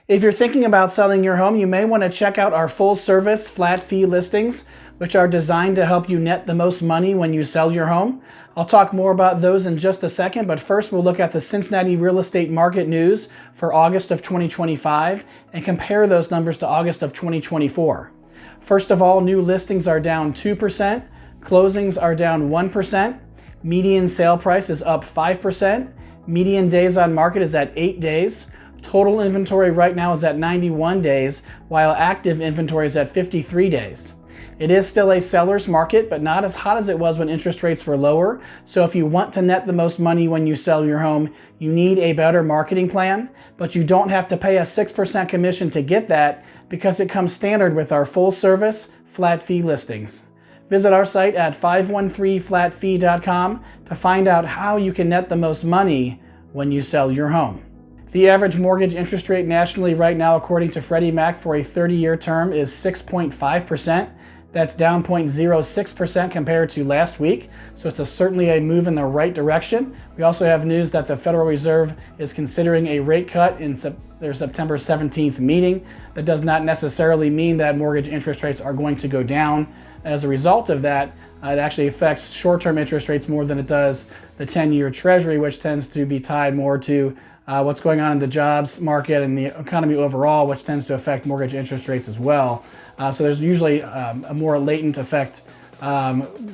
If you're thinking about selling your home, you may want to check out our full-service flat fee listings, which are designed to help you net the most money when you sell your home. I'll talk more about those in just a second, but first we'll look at the Cincinnati real estate market news for August of 2025 and compare those numbers to August of 2024. First of all, new listings are down 2%, closings are down 1%, median sale price is up 5%, median days on market is at 8 days, total inventory right now is at 91 days, while active inventory is at 53 days. It is still a seller's market, but not as hot as it was when interest rates were lower. So if you want to net the most money when you sell your home, you need a better marketing plan, but you don't have to pay a 6% commission to get that because it comes standard with our full service flat fee listings. Visit our site at 513flatfee.com to find out how you can net the most money when you sell your home. The average mortgage interest rate nationally right now, according to Freddie Mac, for a 30-year term is 6.5%. That's down 0.06% compared to last week, so it's certainly a move in the right direction. We also have news that the Federal Reserve is considering a rate cut in their September 17th meeting. That does not necessarily mean that mortgage interest rates are going to go down. As a result of that, it actually affects short-term interest rates more than it does the 10-year Treasury, which tends to be tied more to what's going on in the jobs market and the economy overall, which tends to affect mortgage interest rates as well. So there's usually a more latent effect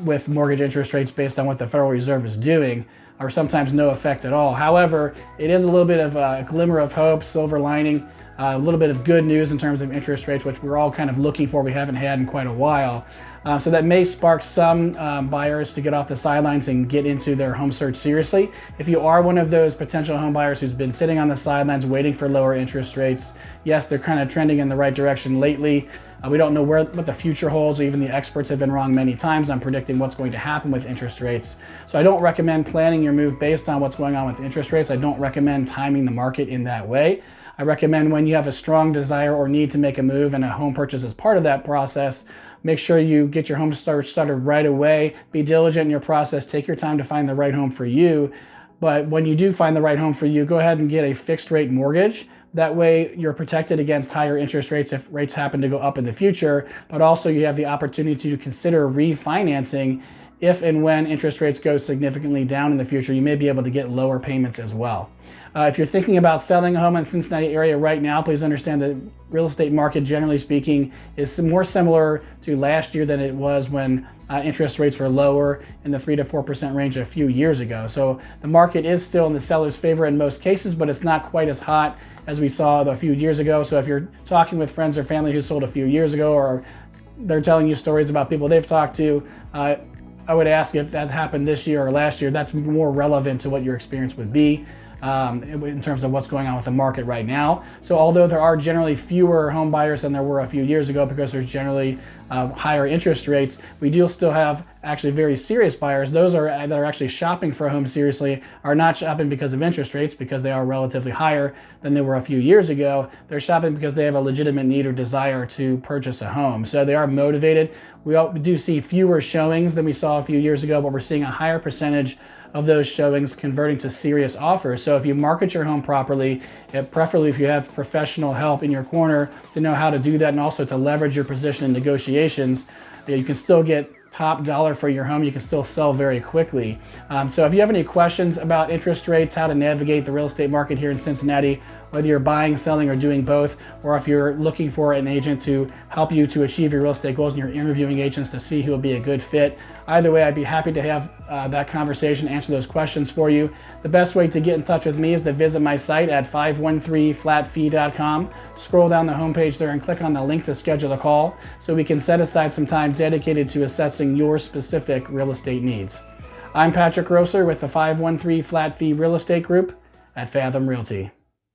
with mortgage interest rates based on what the Federal Reserve is doing, or sometimes no effect at all. However, it is a little bit of a glimmer of hope, silver lining, a little bit of good news in terms of interest rates, which we're all kind of looking for, we haven't had in quite a while. So that may spark some buyers to get off the sidelines and get into their home search seriously. If you are one of those potential home buyers who's been sitting on the sidelines waiting for lower interest rates, yes, they're kind of trending in the right direction lately. We don't know what the future holds. Even the experts have been wrong many times on predicting what's going to happen with interest rates. So I don't recommend planning your move based on what's going on with interest rates. I don't recommend timing the market in that way. I recommend when you have a strong desire or need to make a move and a home purchase is part of that process, make sure you get your home search started right away. Be diligent in your process. Take your time to find the right home for you. But when you do find the right home for you, go ahead and get a fixed rate mortgage. That way you're protected against higher interest rates if rates happen to go up in the future, but also you have the opportunity to consider refinancing if and when interest rates go significantly down in the future. You may be able to get lower payments as well. If you're thinking about selling a home in the Cincinnati area right now, please understand that the real estate market, generally speaking, is more similar to last year than it was when interest rates were lower in the 3 to 4% range a few years ago. So the market is still in the seller's favor in most cases, but it's not quite as hot as we saw a few years ago. So if you're talking with friends or family who sold a few years ago, or they're telling you stories about people they've talked to, I would ask if that happened this year or last year. That's more relevant to what your experience would be in terms of what's going on with the market right now. So although there are generally fewer home buyers than there were a few years ago because there's generally higher interest rates, we do still have actually very serious buyers. Those that are actually shopping for a home seriously are not shopping because of interest rates, because they are relatively higher than they were a few years ago. They're shopping because they have a legitimate need or desire to purchase a home. So they are motivated. We do see fewer showings than we saw a few years ago, but we're seeing a higher percentage of those showings converting to serious offers. So if you market your home properly, preferably if you have professional help in your corner to know how to do that and also to leverage your position in negotiations, you can still get top dollar for your home. You can still sell very quickly. So if you have any questions about interest rates, how to navigate the real estate market here in Cincinnati, whether you're buying, selling, or doing both, or if you're looking for an agent to help you to achieve your real estate goals and you're interviewing agents to see who will be a good fit, either way, I'd be happy to have that conversation, answer those questions for you. The best way to get in touch with me is to visit my site at 513flatfee.com. Scroll down the homepage there and click on the link to schedule a call so we can set aside some time dedicated to assessing your specific real estate needs. I'm Patrick Grosser with the 513 Flat Fee Real Estate Group at Fathom Realty.